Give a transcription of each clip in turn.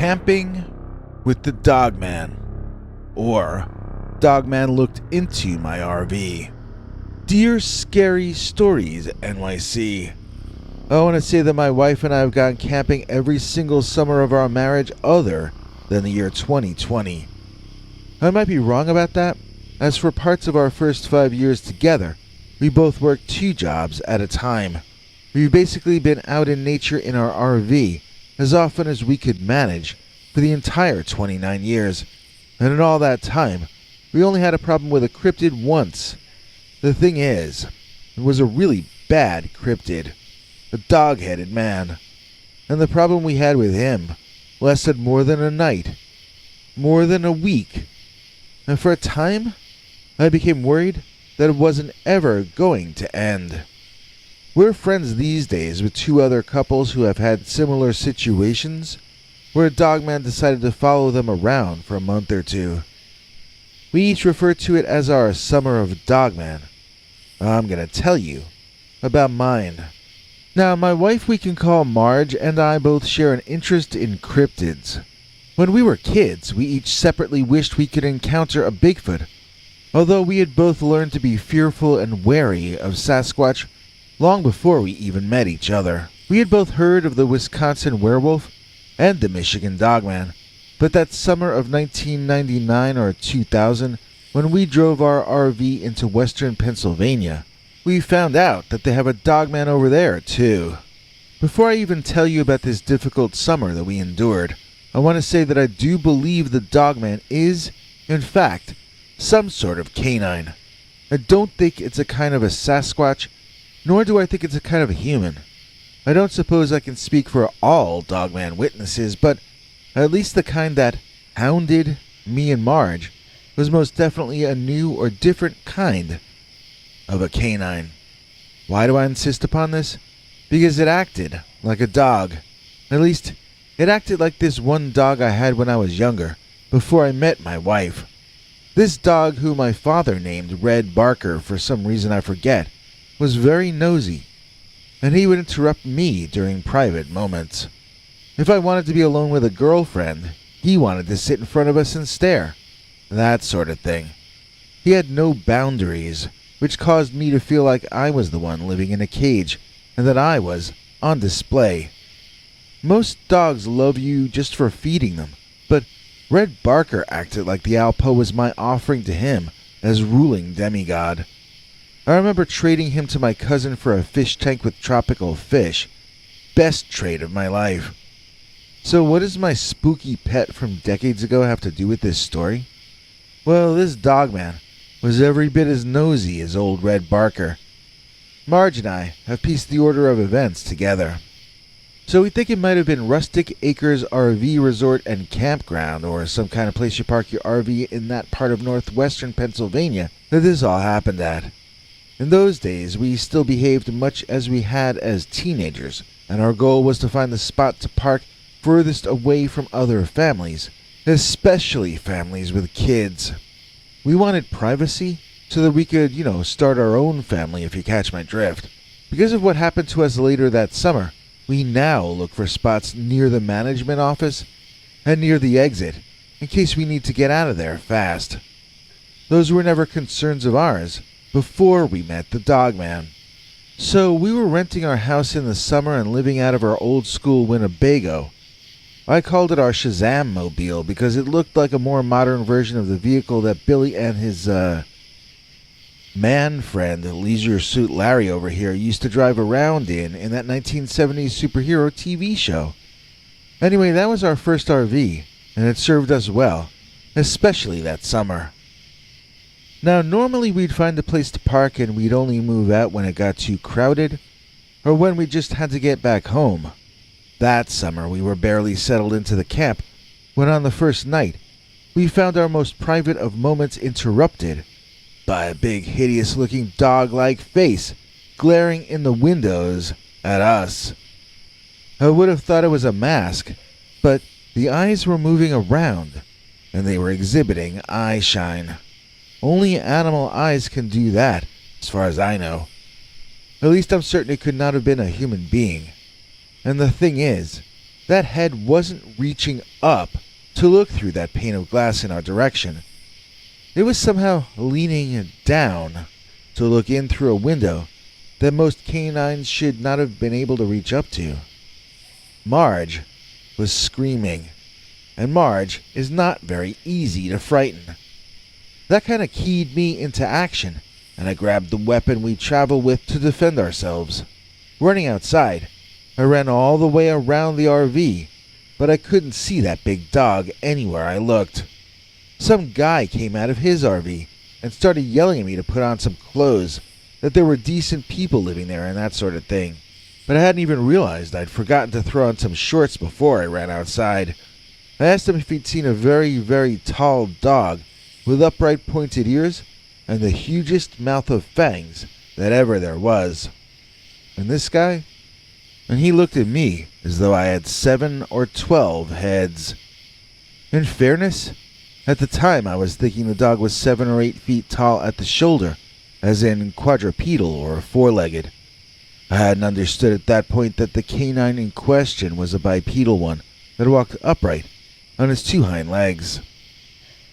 Camping with the Dogman, or Dogman Looked into my RV. Dear Scary Stories NYC, I want to say that my wife and I have gone camping every single summer of our marriage other than the year 2020. I might be wrong about that, as for parts of our first 5 years together, we both worked 2 jobs at a time. We've basically been out in nature in our RV as often as we could manage for the entire 29 years, and in all that time, we only had a problem with a cryptid once. The thing is, it was a really bad cryptid, a dog-headed man, and the problem we had with him lasted more than a night, more than a week, and for a time, I became worried that it wasn't ever going to end. We're friends these days with 2 other couples who have had similar situations where a dogman decided to follow them around for a month or 2. We each refer to it as our Summer of Dogman. I'm going to tell you about mine. Now, my wife we can call Marge and I both share an interest in cryptids. When we were kids, we each separately wished we could encounter a Bigfoot, although we had both learned to be fearful and wary of Sasquatch long before we even met each other. We had both heard of the Wisconsin Werewolf and the Michigan Dogman, but that summer of 1999 or 2000, when we drove our RV into western Pennsylvania, we found out that they have a dogman over there, too. Before I even tell you about this difficult summer that we endured, I want to say that I do believe the dogman is, in fact, some sort of canine. I don't think it's a kind of a Sasquatch, nor do I think it's a kind of a human. I don't suppose I can speak for all dogman witnesses, but at least the kind that hounded me and Marge was most definitely a new or different kind of a canine. Why do I insist upon this? Because it acted like a dog. At least, it acted like this one dog I had when I was younger, before I met my wife. This dog, who my father named Red Barker for some reason I forget, was very nosy, and he would interrupt me during private moments. If I wanted to be alone with a girlfriend, he wanted to sit in front of us and stare. That sort of thing. He had no boundaries, which caused me to feel like I was the one living in a cage, and that I was on display. Most dogs love you just for feeding them, but Red Barker acted like the Alpo was my offering to him as ruling demigod. I remember trading him to my cousin for a fish tank with tropical fish. Best trade of my life. So what does my spooky pet from decades ago have to do with this story? Well, this dogman was every bit as nosy as old Red Barker. Marge and I have pieced the order of events together. So we think it might have been Rustic Acres RV Resort and Campground, or some kind of place you park your RV in that part of northwestern Pennsylvania, that this all happened at. In those days, we still behaved much as we had as teenagers, and our goal was to find the spot to park furthest away from other families, especially families with kids. We wanted privacy so that we could, start our own family, if you catch my drift. Because of what happened to us later that summer, we now look for spots near the management office and near the exit, in case we need to get out of there fast. Those were never concerns of ours before we met the dogman. So we were renting our house in the summer and living out of our old school Winnebago. I called it our Shazam mobile because it looked like a more modern version of the vehicle that Billy and his man friend, Leisure Suit Larry over here, used to drive around in that 1970s superhero TV show. Anyway, that was our first RV, and it served us well, especially that summer. Now, normally we'd find a place to park and we'd only move out when it got too crowded, or when we just had to get back home. That summer we were barely settled into the camp when on the first night we found our most private of moments interrupted by a big hideous-looking dog-like face glaring in the windows at us. I would have thought it was a mask, but the eyes were moving around, and they were exhibiting eye shine. Only animal eyes can do that, as far as I know. At least I'm certain it could not have been a human being. And the thing is, that head wasn't reaching up to look through that pane of glass in our direction. It was somehow leaning down to look in through a window that most canines should not have been able to reach up to. Marge was screaming, and Marge is not very easy to frighten. That kind of keyed me into action, and I grabbed the weapon we travel with to defend ourselves. Running outside, I ran all the way around the RV, but I couldn't see that big dog anywhere I looked. Some guy came out of his RV and started yelling at me to put on some clothes, that there were decent people living there and that sort of thing. But I hadn't even realized I'd forgotten to throw on some shorts before I ran outside. I asked him if he'd seen a very, very tall dog with upright pointed ears and the hugest mouth of fangs that ever there was. And this guy? And he looked at me as though I had 7 or 12 heads. In fairness, at the time I was thinking the dog was 7 or 8 feet tall at the shoulder, as in quadrupedal or four-legged. I hadn't understood at that point that the canine in question was a bipedal one that walked upright on his 2 hind legs.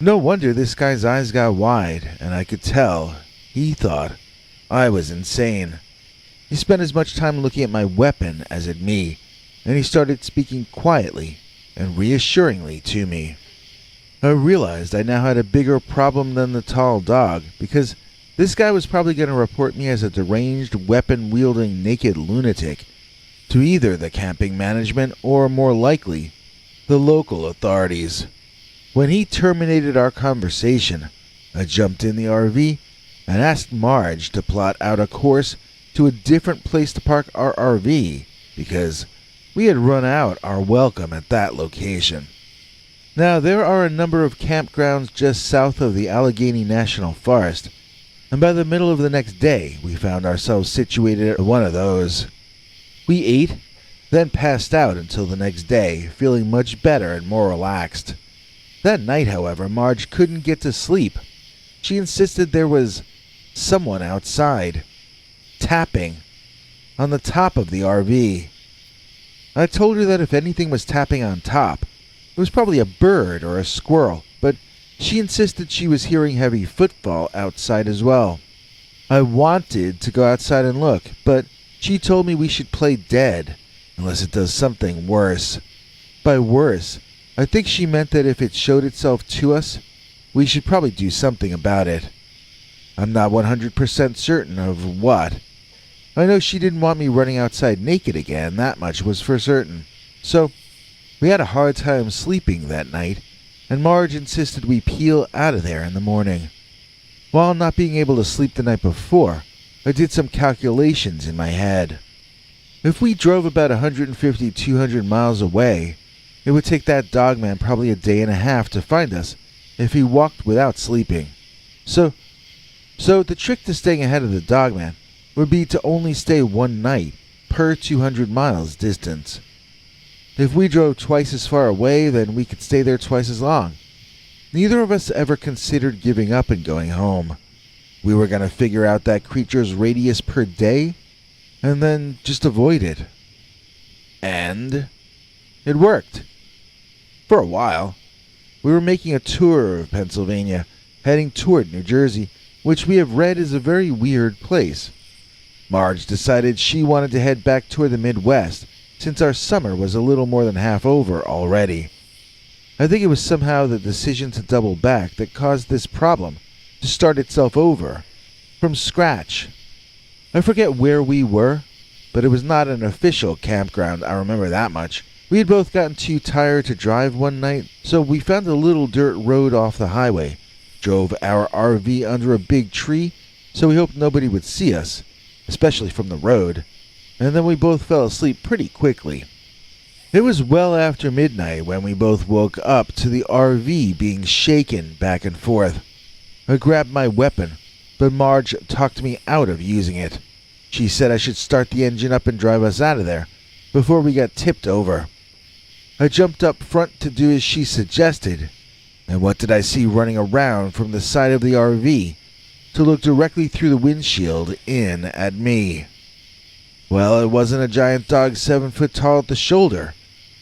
No wonder this guy's eyes got wide, and I could tell he thought I was insane. He spent as much time looking at my weapon as at me, and he started speaking quietly and reassuringly to me. I realized I now had a bigger problem than the tall dog, because this guy was probably going to report me as a deranged, weapon-wielding, naked lunatic to either the camping management or, more likely, the local authorities. When he terminated our conversation, I jumped in the RV and asked Marge to plot out a course to a different place to park our RV, because we had run out our welcome at that location. Now, there are a number of campgrounds just south of the Allegheny National Forest, and by the middle of the next day, we found ourselves situated at one of those. We ate, then passed out until the next day, feeling much better and more relaxed. That night, however, Marge couldn't get to sleep. She insisted there was someone outside, tapping on the top of the RV. I told her that if anything was tapping on top, it was probably a bird or a squirrel, but she insisted she was hearing heavy footfall outside as well. I wanted to go outside and look, but she told me we should play dead, unless it does something worse. By worse, I think she meant that if it showed itself to us, we should probably do something about it. I'm not 100% certain of what. I know she didn't want me running outside naked again, that much was for certain. So, we had a hard time sleeping that night, and Marge insisted we peel out of there in the morning. While not being able to sleep the night before, I did some calculations in my head. If we drove about 150-200 miles away, it would take that dogman probably a day and a half to find us if he walked without sleeping. So the trick to staying ahead of the dogman would be to only stay one night per 200 miles distance. If we drove twice as far away, then we could stay there twice as long. Neither of us ever considered giving up and going home. We were going to figure out that creature's radius per day, and then just avoid it. And it worked. For a while. We were making a tour of Pennsylvania, heading toward New Jersey, which we have read is a very weird place. Marge decided she wanted to head back toward the Midwest, since our summer was a little more than half over already. I think it was somehow the decision to double back that caused this problem to start itself over, from scratch. I forget where we were, but it was not an official campground, I remember that much. We had both gotten too tired to drive one night, so we found a little dirt road off the highway, drove our RV under a big tree, so we hoped nobody would see us, especially from the road, and then we both fell asleep pretty quickly. It was well after midnight when we both woke up to the RV being shaken back and forth. I grabbed my weapon, but Marge talked me out of using it. She said I should start the engine up and drive us out of there before we got tipped over. I jumped up front to do as she suggested, and what did I see running around from the side of the RV to look directly through the windshield in at me? Well, it wasn't a giant dog 7 foot tall at the shoulder.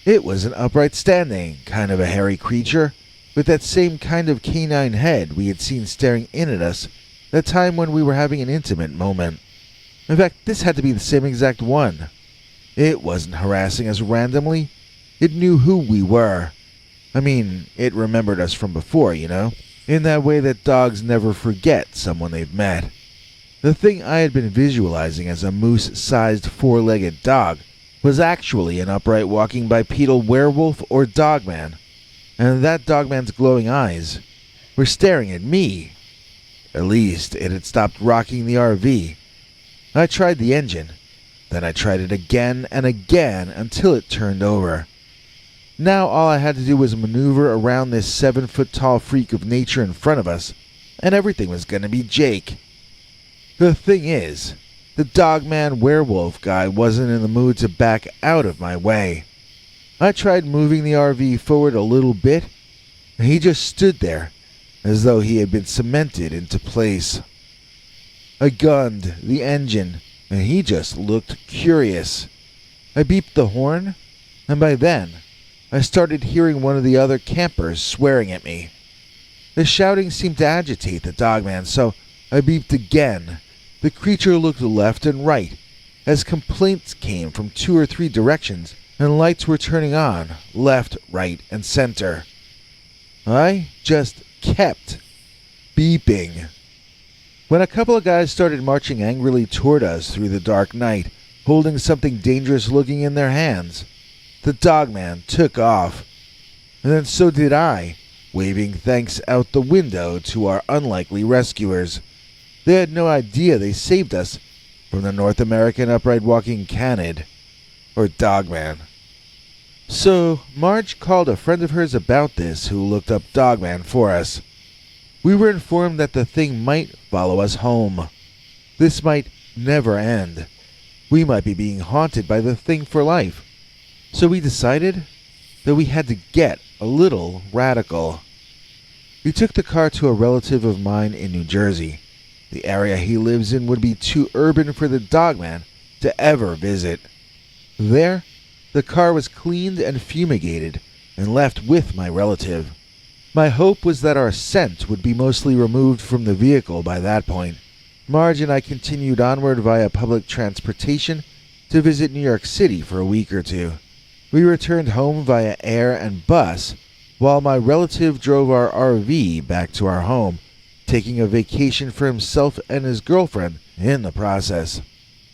It was an upright standing, kind of a hairy creature, with that same kind of canine head we had seen staring in at us that time when we were having an intimate moment. In fact, this had to be the same exact one. It wasn't harassing us randomly. It knew who we were. I mean, it remembered us from before, you know, in that way that dogs never forget someone they've met. The thing I had been visualizing as a moose-sized four-legged dog was actually an upright walking bipedal werewolf or dogman, and that dogman's glowing eyes were staring at me. At least it had stopped rocking the RV. I tried the engine, then I tried it again and again until it turned over. Now all I had to do was maneuver around this 7-foot-tall freak of nature in front of us, and everything was gonna be Jake. The thing is, the dogman werewolf guy wasn't in the mood to back out of my way. I tried moving the RV forward a little bit, and he just stood there, as though he had been cemented into place. I gunned the engine, and he just looked curious. I beeped the horn, and by then, I started hearing one of the other campers swearing at me. The shouting seemed to agitate the dogman, so I beeped again. The creature looked left and right, as complaints came from 2 or 3 directions, and lights were turning on, left, right, and center. I just kept beeping. When a couple of guys started marching angrily toward us through the dark night, holding something dangerous looking in their hands, the dogman took off. And then so did I, waving thanks out the window to our unlikely rescuers. They had no idea they saved us from the North American upright walking canid, or dogman. So Marge called a friend of hers about this who looked up dogman for us. We were informed that the thing might follow us home. This might never end. We might be being haunted by the thing for life. So we decided that we had to get a little radical. We took the car to a relative of mine in New Jersey. The area he lives in would be too urban for the dogman to ever visit. There, the car was cleaned and fumigated and left with my relative. My hope was that our scent would be mostly removed from the vehicle by that point. Marge and I continued onward via public transportation to visit New York City for a week or 2. We returned home via air and bus, while my relative drove our RV back to our home, taking a vacation for himself and his girlfriend in the process.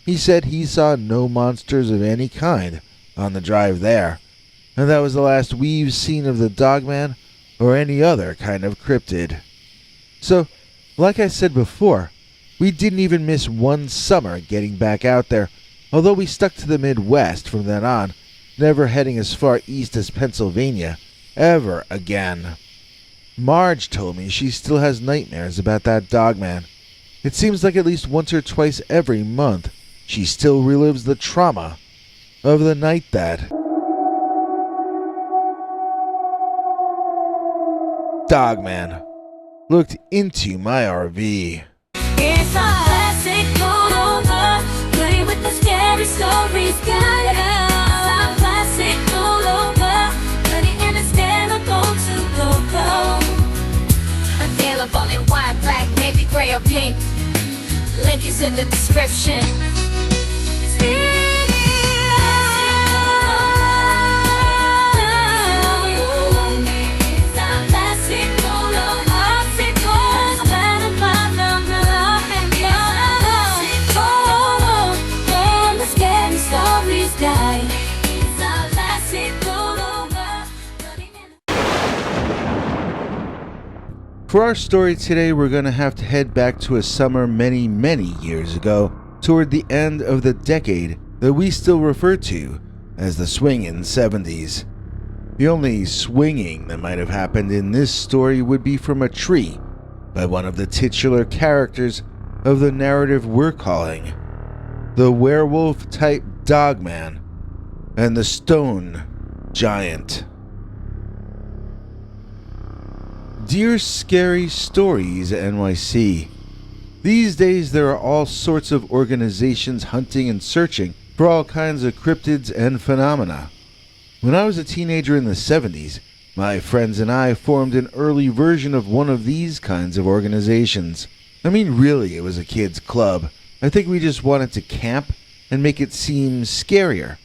He said he saw no monsters of any kind on the drive there, and that was the last we've seen of the dogman or any other kind of cryptid. So, like I said before, we didn't even miss one summer getting back out there, although we stuck to the Midwest from then on, never heading as far east as Pennsylvania ever again. Marge told me she still has nightmares about that dogman. It seems like at least once or twice every month she still relives the trauma of the night that dogman looked into my RV. It's a classic pullover, playing with the scary stories, got it. It's a classic pullover, money and it's never going to go. Available in white, black, navy, gray, or pink. Link is in the description. For our story today, we're going to have to head back to a summer many, many years ago, toward the end of the decade that we still refer to as the swingin' 70s. The only swinging that might have happened in this story would be from a tree by one of the titular characters of the narrative we're calling the werewolf-type dogman and the stone giant. Dear Scary Stories NYC. These days there are all sorts of organizations hunting and searching for all kinds of cryptids and phenomena. When I was a teenager in the 70s, my friends and I formed an early version of one of these kinds of organizations. I mean, really, it was a kids' club. I think we just wanted to camp and make it seem scarier.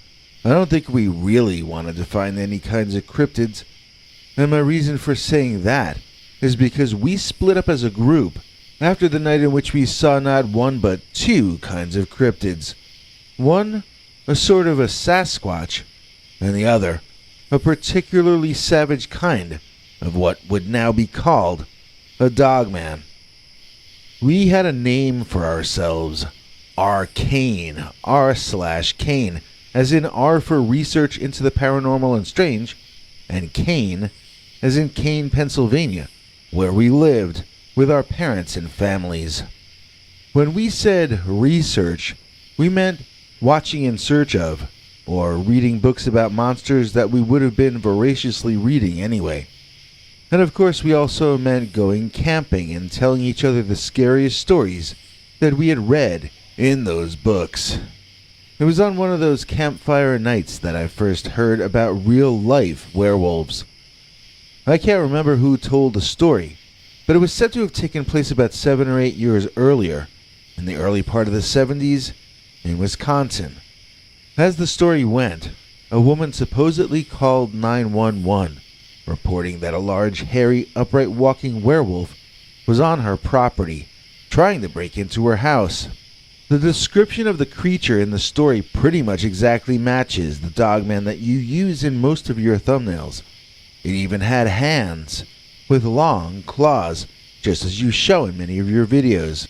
I don't think we really wanted to find any kinds of cryptids, and my reason for saying that is because we split up as a group after the night in which we saw not one but two kinds of cryptids. One, a sort of a Sasquatch, and the other, a particularly savage kind of what would now be called a Dogman. We had a name for ourselves, Arcane, R/Kane, as in R for research into the paranormal and strange, and Kane, as in Kane, Pennsylvania, where we lived with our parents and families. When we said research, we meant watching in search of, or reading books about monsters that we would have been voraciously reading anyway. And of course we also meant going camping and telling each other the scariest stories that we had read in those books. It was on one of those campfire nights that I first heard about real-life werewolves. I can't remember who told the story, but it was said to have taken place about 7 or 8 years earlier, in the early part of the 70s, in Wisconsin. As the story went, a woman supposedly called 911, reporting that a large, hairy, upright walking werewolf was on her property, trying to break into her house. The description of the creature in the story pretty much exactly matches the Dogman that you use in most of your thumbnails. It even had hands, with long claws, just as you show in many of your videos.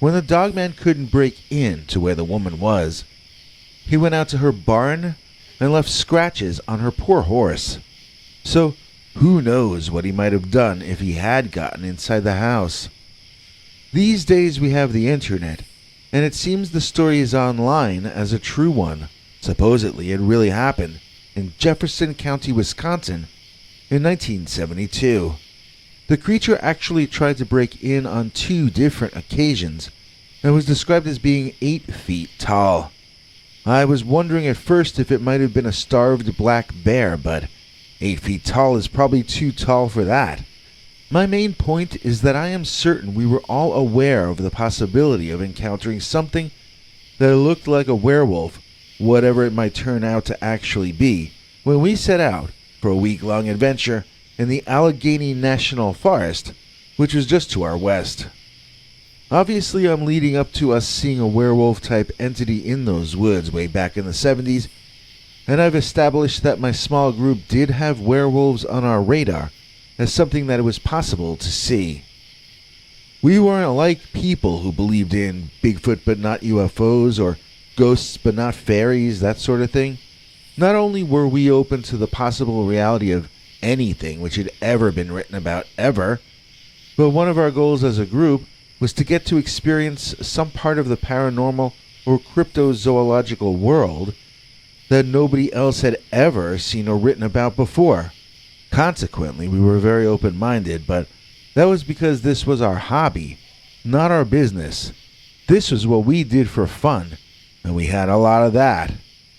When the Dogman couldn't break in to where the woman was, he went out to her barn and left scratches on her poor horse. So, who knows what he might have done if he had gotten inside the house. These days we have the internet, and it seems the story is online as a true one. Supposedly it really happened in Jefferson County, Wisconsin in 1972. The creature actually tried to break in on 2 different occasions and was described as being 8 feet tall. I was wondering at first if it might have been a starved black bear, but 8 feet tall is probably too tall for that. My main point is that I am certain we were all aware of the possibility of encountering something that looked like a werewolf, whatever it might turn out to actually be, when we set out for a week-long adventure in the Allegheny National Forest, which was just to our west. Obviously, I'm leading up to us seeing a werewolf-type entity in those woods way back in the 70s, and I've established that my small group did have werewolves on our radar as something that it was possible to see. We weren't like people who believed in Bigfoot but not UFOs, or ghosts but not fairies, that sort of thing. Not only were we open to the possible reality of anything which had ever been written about ever, but one of our goals as a group was to get to experience some part of the paranormal or cryptozoological world that nobody else had ever seen or written about before. Consequently, we were very open-minded, but that was because this was our hobby, not our business. This was what we did for fun, and we had a lot of that.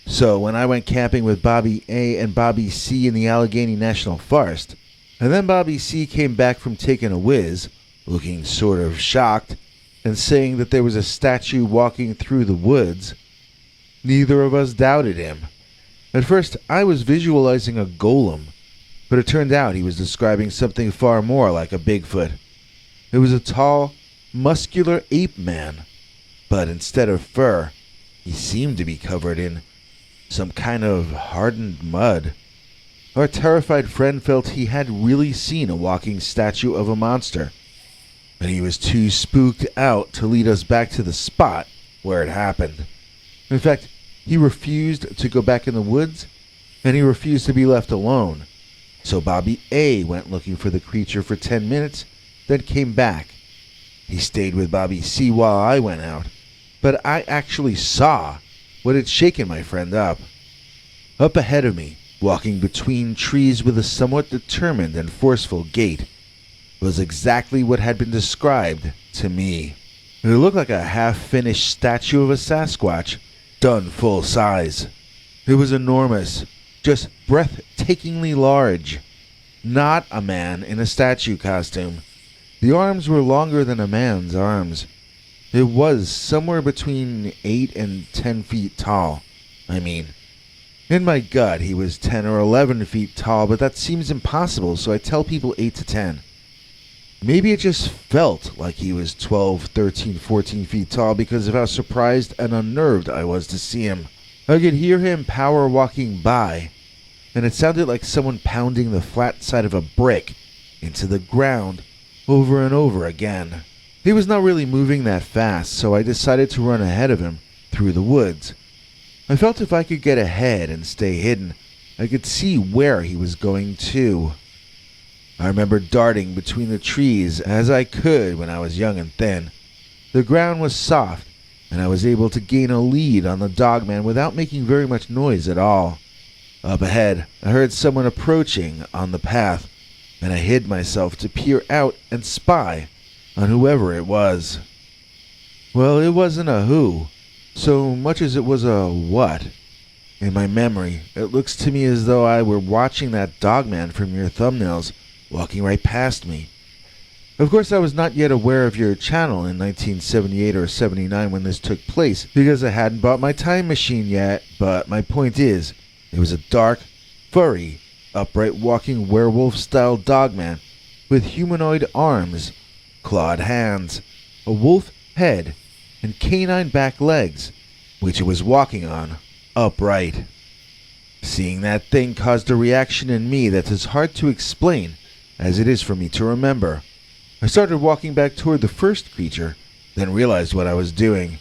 So when I went camping with Bobby A and Bobby C in the Allegheny National Forest, and then Bobby C came back from taking a whiz, looking sort of shocked, and saying that there was a statue walking through the woods, neither of us doubted him. At first, I was visualizing a golem, but it turned out he was describing something far more like a Bigfoot. It was a tall, muscular ape man, but instead of fur, he seemed to be covered in some kind of hardened mud. Our terrified friend felt he had really seen a walking statue of a monster, and he was too spooked out to lead us back to the spot where it happened. In fact, he refused to go back in the woods, and he refused to be left alone. So Bobby A went looking for the creature for 10 minutes, then came back. He stayed with Bobby C while I went out, but I actually saw what had shaken my friend up. Up ahead of me, walking between trees with a somewhat determined and forceful gait, was exactly what had been described to me. It looked like a half-finished statue of a Sasquatch, done full size. It was enormous, just breathtakingly large. Not a man in a statue costume. The arms were longer than a man's arms. It was somewhere between 8 and 10 feet tall. In my gut, he was 10 or 11 feet tall, but that seems impossible, so I tell people 8 to 10. Maybe it just felt like he was 12, 13, 14 feet tall because of how surprised and unnerved I was to see him. I could hear him power walking by, and it sounded like someone pounding the flat side of a brick into the ground over and over again. He was not really moving that fast, so I decided to run ahead of him through the woods. I felt if I could get ahead and stay hidden, I could see where he was going to. I remember darting between the trees as I could when I was young and thin. The ground was soft, and I was able to gain a lead on the Dogman without making very much noise at all. Up ahead, I heard someone approaching on the path, and I hid myself to peer out and spy on whoever it was. Well, it wasn't a who, so much as it was a what. In my memory, it looks to me as though I were watching that Dogman from your thumbnails walking right past me. Of course, I was not yet aware of your channel in 1978 or 79 when this took place, because I hadn't bought my time machine yet, but my point is, it was a dark, furry, upright walking werewolf-style Dogman with humanoid arms, clawed hands, a wolf head, and canine back legs, which it was walking on, upright. Seeing that thing caused a reaction in me that is hard to explain, as it is for me to remember. I started walking back toward the first creature, then realized what I was doing.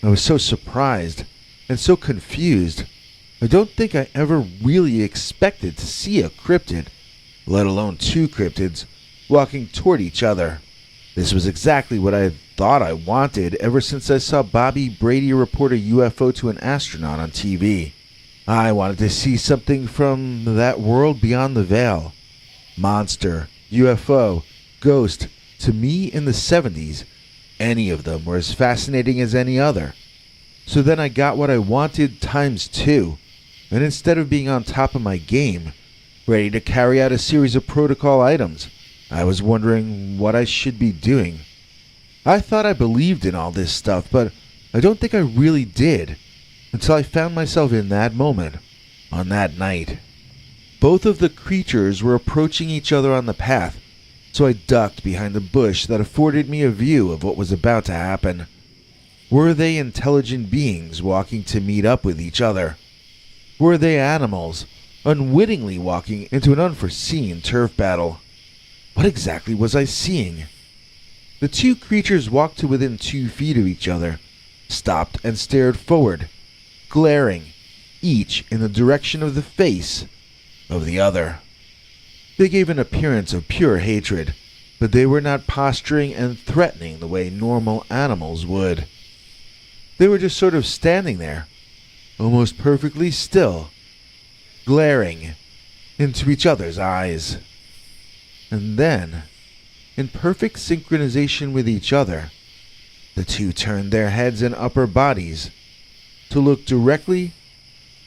I was so surprised and so confused. I don't think I ever really expected to see a cryptid, let alone two cryptids, walking toward each other. This was exactly what I had thought I wanted ever since I saw Bobby Brady report a UFO to an astronaut on TV. I wanted to see something from that world beyond the veil. Monster, UFO, ghost, to me in the 70s, any of them were as fascinating as any other. So then I got what I wanted times 2, and instead of being on top of my game, ready to carry out a series of protocol items, I was wondering what I should be doing. I thought I believed in all this stuff, but I don't think I really did, until I found myself in that moment, on that night. Both of the creatures were approaching each other on the path, so I ducked behind a bush that afforded me a view of what was about to happen. Were they intelligent beings walking to meet up with each other? Were they animals, unwittingly walking into an unforeseen turf battle? What exactly was I seeing? The two creatures walked to within 2 feet of each other, stopped and stared forward, glaring, each in the direction of the face of the other. They gave an appearance of pure hatred, but they were not posturing and threatening the way normal animals would. They were just sort of standing there, almost perfectly still, glaring into each other's eyes. And then, in perfect synchronization with each other, the two turned their heads and upper bodies to look directly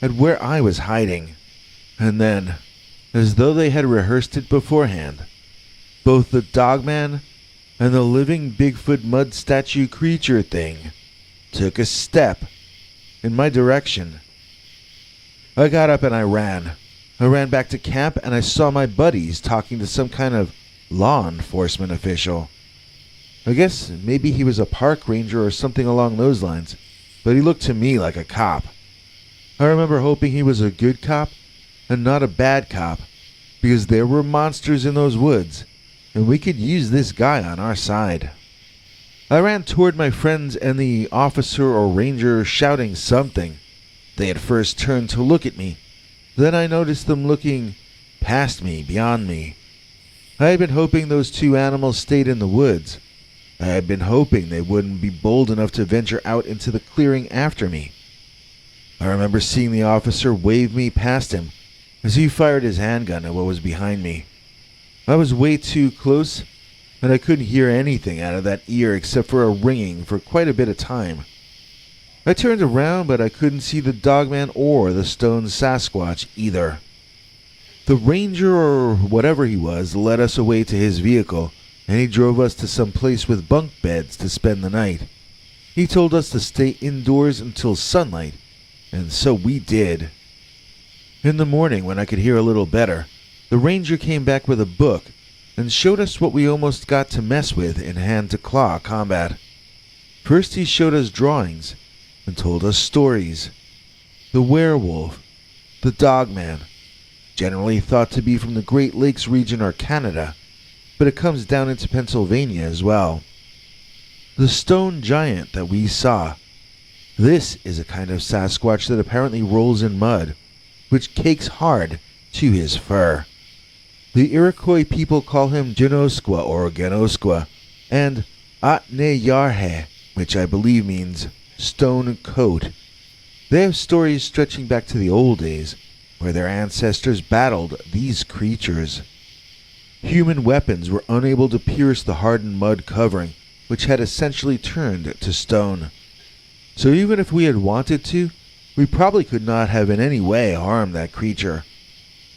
at where I was hiding. And then, as though they had rehearsed it beforehand, both the Dogman and the living Bigfoot mud statue creature thing took a step in my direction. I got up and I ran. I ran back to camp and I saw my buddies talking to some kind of law enforcement official. I guess maybe he was a park ranger or something along those lines, but he looked to me like a cop. I remember hoping he was a good cop and not a bad cop, because there were monsters in those woods, and we could use this guy on our side. I ran toward my friends and the officer or ranger shouting something. They at first turned to look at me. Then I noticed them looking past me, beyond me. I had been hoping those two animals stayed in the woods. I had been hoping they wouldn't be bold enough to venture out into the clearing after me. I remember seeing the officer wave me past him as he fired his handgun at what was behind me. I was way too close, and I couldn't hear anything out of that ear except for a ringing for quite a bit of time. I turned around, but I couldn't see the Dogman or the stone Sasquatch either. The ranger, or whatever he was, led us away to his vehicle, and he drove us to some place with bunk beds to spend the night. He told us to stay indoors until sunlight, and so we did. In the morning, when I could hear a little better, the ranger came back with a book and showed us what we almost got to mess with in hand-to-claw combat. First he showed us drawings and told us stories. The werewolf, the Dogman, generally thought to be from the Great Lakes region or Canada, but it comes down into Pennsylvania as well. The stone giant that we saw. This is a kind of Sasquatch that apparently rolls in mud, which cakes hard to his fur. The Iroquois people call him Genosqua or Genosqua, and Atneyarhe, which I believe means stone coat. They have stories stretching back to the old days, where their ancestors battled these creatures. Human weapons were unable to pierce the hardened mud covering, which had essentially turned to stone. So even if we had wanted to, we probably could not have in any way harmed that creature.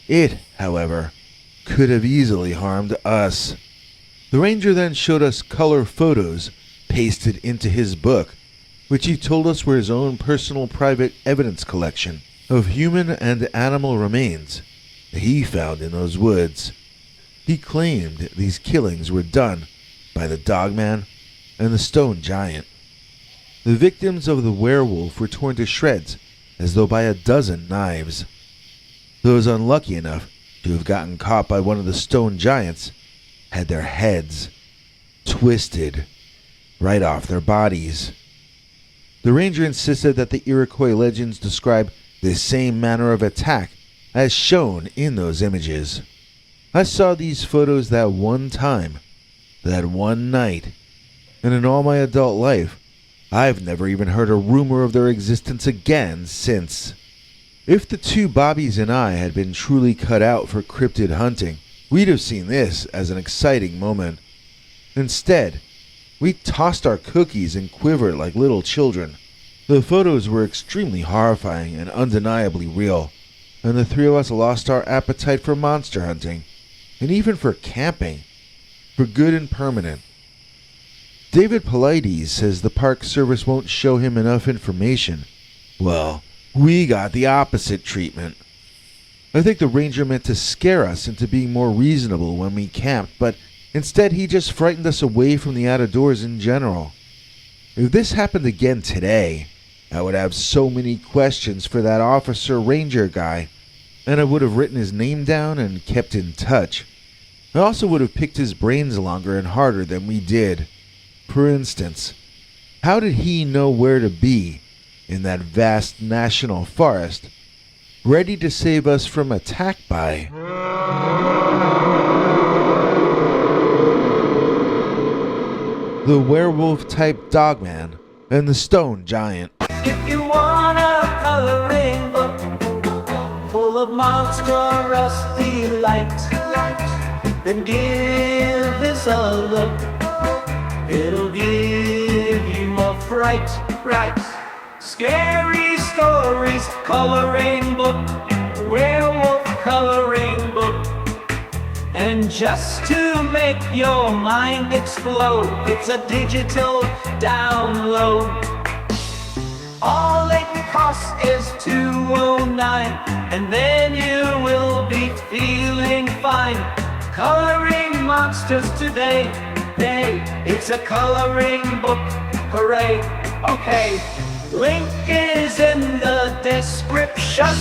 It, however, could have easily harmed us. The ranger then showed us color photos pasted into his book, which he told us were his own personal private evidence collection of human and animal remains that he found in those woods. He claimed these killings were done by the Dogman and the stone giant. The victims of the werewolf were torn to shreds as though by a dozen knives. Those unlucky enough to have gotten caught by one of the stone giants had their heads twisted right off their bodies. The ranger insisted that the Iroquois legends describe the same manner of attack as shown in those images. I saw these photos that one time, that one night, and in all my adult life, I've never even heard a rumor of their existence again since. If the two Bobbies and I had been truly cut out for cryptid hunting, we'd have seen this as an exciting moment. Instead, we tossed our cookies and quivered like little children. The photos were extremely horrifying and undeniably real, and the three of us lost our appetite for monster hunting, and even for camping, for good and permanent. David Polides says the Park Service won't show him enough information. Well, we got the opposite treatment. I think the ranger meant to scare us into being more reasonable when we camped, but instead he just frightened us away from the out-of-doors in general. If this happened again today, I would have so many questions for that officer ranger guy, and I would have written his name down and kept in touch. I also would have picked his brains longer and harder than we did. For instance, how did he know where to be in that vast national forest, ready to save us from attack by the werewolf-type Dogman and the stone giant? If you want a coloring book full of monstrous delight, then give this a look. It'll give you a fright, right? Scary stories, coloring book, werewolf coloring book. And just to make your mind explode, it's a digital download. All it costs is $2.09, and then you will be feeling fine. Coloring monsters today, hey, it's a coloring book, hooray, okay. Link is in the description.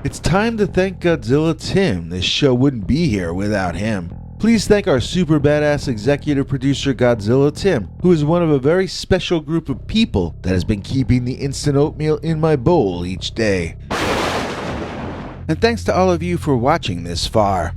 It's time to thank Godzilla Tim. This show wouldn't be here without him. Please thank our super badass executive producer Godzilla Tim, who is one of a very special group of people that has been keeping the instant oatmeal in my bowl each day. And thanks to all of you for watching this far.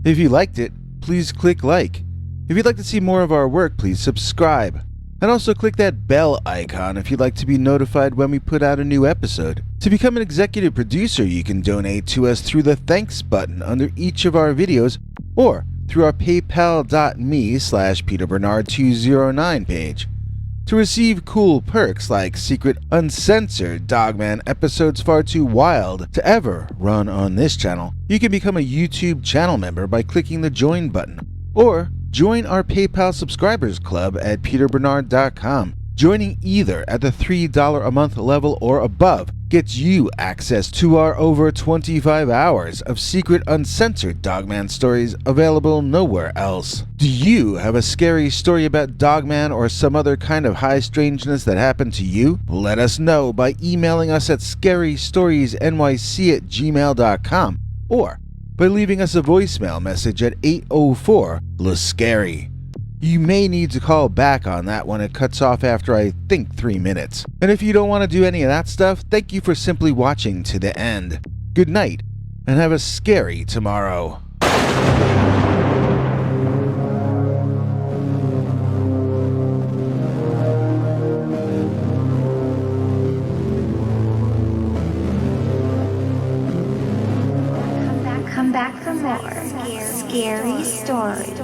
If you liked it, please click like. If you'd like to see more of our work, please subscribe. And also click that bell icon if you'd like to be notified when we put out a new episode. To become an executive producer, you can donate to us through the thanks button under each of our videos, or through our paypal.me/PeterBernard209 page. To receive cool perks like secret uncensored Dogman episodes far too wild to ever run on this channel, you can become a YouTube channel member by clicking the join button, or join our PayPal subscribers club at peterbernard.com. Joining either at the $3 a month level or above gets you access to our over 25 hours of secret uncensored Dogman stories available nowhere else. Do you have a scary story about Dogman or some other kind of high strangeness that happened to you? Let us know by emailing us at scarystoriesnyc@gmail.com or by leaving us a voicemail message at 804-LA-SCARY. You may need to call back on that when it cuts off after I think 3 minutes. And if you don't want to do any of that stuff, thank you for simply watching to the end. Good night, and have a scary tomorrow. Come back for more scary stories.